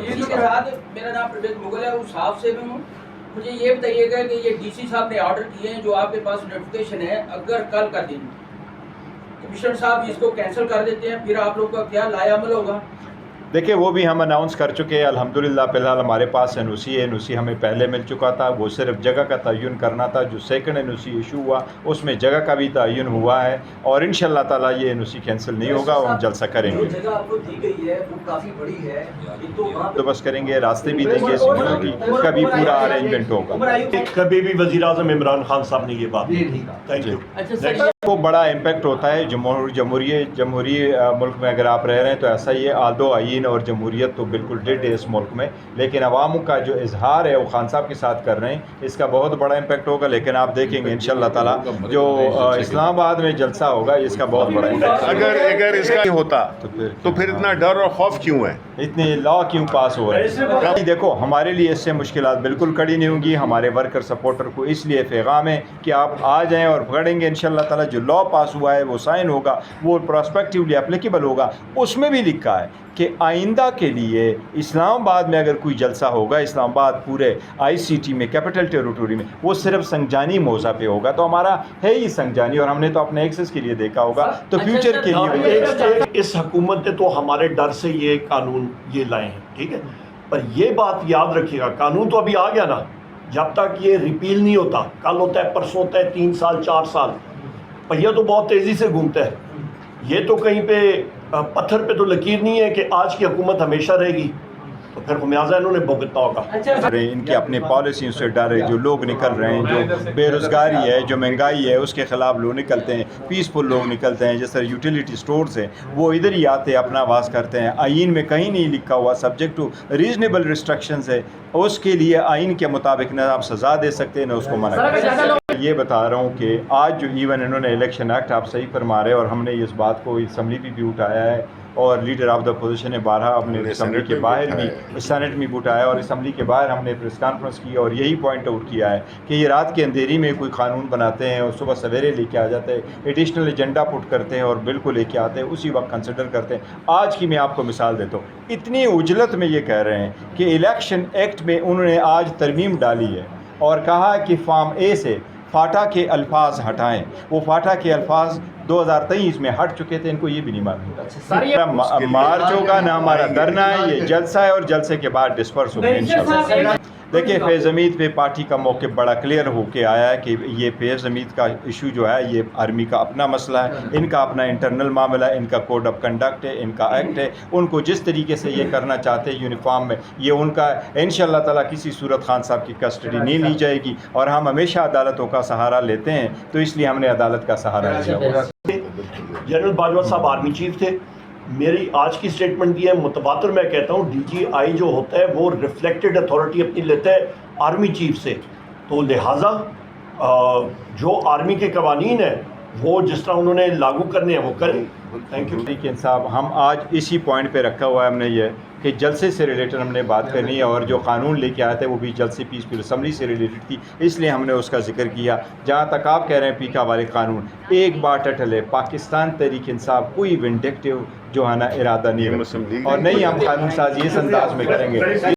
کے ساتھ میرا نام پرویز مغل ہے، اس حاف سے میں ہوں. مجھے یہ بتائیے گا کہ یہ ڈی سی صاحب نے آرڈر کیے ہیں جو آپ کے پاس نوٹیفکیشن ہے، اگر کل کا دن کمشنر صاحب اس کو کینسل کر دیتے ہیں پھر آپ لوگ کا کیا لایا عمل ہوگا؟ دیکھیں وہ بھی ہم اناؤنس کر چکے ہیں الحمدللہ. فی الحال ہمارے پاس این او سی ہے، این او سی ہمیں پہلے مل چکا تھا. وہ صرف جگہ کا تعین کرنا تھا. جو سیکنڈ این او سی ایشو ہوا اس میں جگہ کا بھی تعین ہوا ہے اور انشاءاللہ تعالیٰ یہ این او سی کینسل نہیں ہوگا اور ہم جلسہ کریں گے. جگہ آپ کو دی گئی ہے وہ کافی بڑی ہے، تو بس کریں گے، راستے بھی دیں گے، سیکورٹی کا بھی پورا ارینجمنٹ ہوگا. کبھی بھی وزیر اعظم عمران خان صاحب نے یہ بات تھینک یو. وہ بڑا امپیکٹ ہوتا ہے جمہوری ملک میں. اگر آپ رہ رہے ہیں تو ایسا ہی ہے. آلدو آئین اور جمہوریت تو بالکل ڈیڈ ہے اس ملک میں، لیکن عوام کا جو اظہار ہے وہ خان صاحب کے ساتھ کر رہے ہیں، اس کا بہت بڑا امپیکٹ ہوگا. لیکن آپ دیکھیں گے انشاءاللہ تعالیٰ جو اسلام آباد میں جلسہ ہوگا اس کا بہت بڑا امپیکٹ. اگر اس کا ہوتا تو پھر اتنا ڈر اور خوف کیوں ہے؟ اتنے لا کیوں پاس ہو رہے ہیں؟ دیکھو ہمارے لیے اس سے مشکلات بالکل کڑی نہیں ہوں گی. ہمارے ورکر سپورٹر کو اس لیے پیغام ہے کہ آپ آ جائیں اور پکڑیں گے انشاءاللہ تعالیٰ. جو لا پاس ہوا ہے وہ سائن ہوگا، وہ پراسپیکٹیولی اپلیکیبل ہوگا. اس میں بھی لکھا ہے کہ آئندہ کے لیے اسلام آباد میں اگر کوئی جلسہ ہوگا، اسلام آباد پورے آئی سی ٹی میں، کیپٹل ٹیریٹوری میں، وہ صرف سنگجانی موضع پہ ہوگا. تو ہمارا ہے ہی سنگجانی اور ہم نے تو اپنے ایکسس کے لیے دیکھا ہوگا، تو فیوچر کے لیے اس حکومت نے تو ہمارے ڈر سے یہ قانون یہ لائے ہیں، ٹھیک ہے. پر یہ بات یاد رکھیے گا، قانون تو ابھی آ گیا نا، جب تک یہ ریپیل نہیں ہوتا، کل ہوتا ہے، پرسوں ہوتا ہے، 3 سال 4 سال، پہیہ تو بہت تیزی سے گھومتا ہے. یہ تو کہیں پہ پتھر پہ تو لکیر نہیں ہے کہ آج کی حکومت ہمیشہ رہے گی، تو پھر خمیازہ انہوں نے بھگتنا ہوگا. ان کی اپنے پالیسیوں سے ڈر ہے. جو لوگ نکل رہے ہیں، جو بے روزگاری ہے، جو مہنگائی ہے، اس کے خلاف لوگ نکلتے ہیں. پیسفل لوگ نکلتے ہیں. جس طرح یوٹیلیٹی سٹورز ہیں وہ ادھر ہی آتے ہیں، اپنا آواز کرتے ہیں. آئین میں کہیں نہیں لکھا ہوا سبجیکٹ ٹو ریزنیبل ریسٹرکشنز ہے. اس کے لیے آئین کے مطابق نہ آپ سزا دے سکتے ہیں نہ اس کو منع کر سکتے. یہ بتا رہا ہوں کہ آج جو ایون انہوں نے الیکشن ایکٹ، آپ صحیح فرما رہے ہیں، اور ہم نے اس بات کو اسمبلی بھی اٹھایا ہے اور لیڈر آف دا اپوزیشن نے بارہا اپنے اسمبلی کے باہر بھی، سینٹ میں بھی اٹھایا اور اسمبلی کے باہر ہم نے پریس کانفرنس کی اور یہی پوائنٹ آؤٹ کیا ہے کہ یہ رات کے اندھیری میں کوئی قانون بناتے ہیں اور صبح سویرے لے کے آ جاتے ہیں، ایڈیشنل ایجنڈا پٹ کرتے ہیں اور بل کو لے کے آتے ہیں، اسی وقت کنسیڈر کرتے ہیں. آج کی میں آپ کو مثال دیتا ہوں. اتنی عجلت میں یہ کہہ رہے ہیں کہ الیکشن ایکٹ میں انہوں نے آج ترمیم ڈالی ہے اور کہا کہ فارم اے سے فاٹا کے الفاظ ہٹائیں. وہ فاٹا کے الفاظ 2023 میں ہٹ چکے تھے. ان کو یہ بھی نہیں معلوم تھا. مارچ ہوگا نہ ہمارا دھرنا ہے، یہ جلسہ ہے اور جلسے کے بعد ڈسپرس ہوگا انشاءاللہ. دیکھیں فیض حمید پہ پارٹی کا موقف بڑا کلیئر ہو کے آیا ہے کہ یہ فیض حمید کا ایشو جو ہے یہ آرمی کا اپنا مسئلہ ہے، ان کا اپنا انٹرنل معاملہ ہے، ان کا کوڈ آف کنڈکٹ ہے، ان کا ایکٹ ہے. ان کو جس طریقے سے یہ کرنا چاہتے ہیں یونیفارم میں، یہ ان کا ہے. انشاءاللہ تعالیٰ کسی صورت خان صاحب کی کسٹڈی نہیں لی جائے گی اور ہم ہمیشہ عدالتوں کا سہارا لیتے ہیں، تو اس لیے ہم نے عدالت کا سہارا لیا. جنرل باجوہ صاحب آرمی چیف تھے. میری آج کی سٹیٹمنٹ یہ ہے، متبادر میں کہتا ہوں ڈی جی آئی جو ہوتا ہے وہ ریفلیکٹڈ اتھارٹی اپنی لیتا ہے آرمی چیف سے. تو لہٰذا جو آرمی کے قوانین ہیں وہ جس طرح انہوں نے لاگو کرنے ہیں وہ کریں. Thank you. لیکن صاحب ہم آج اسی پوائنٹ پہ رکھا ہوا ہے ہم نے یہ کہ جلسے سے ریلیٹڈ ہم نے بات کرنی ہے اور جو قانون لے کے آئے تھے وہ بھی جلسے پیسفل اسمبلی سے ریلیٹڈ تھی، اس لیے ہم نے اس کا ذکر کیا. جہاں تک آپ کہہ رہے ہیں پیکا والے قانون، ایک بات اٹل ہے، پاکستان تحریک انصاف کوئی ونڈکٹیو جو ہے نا ارادہ نہیں ہے اور نہیں ہم قانون سازی اس انداز میں کریں گے.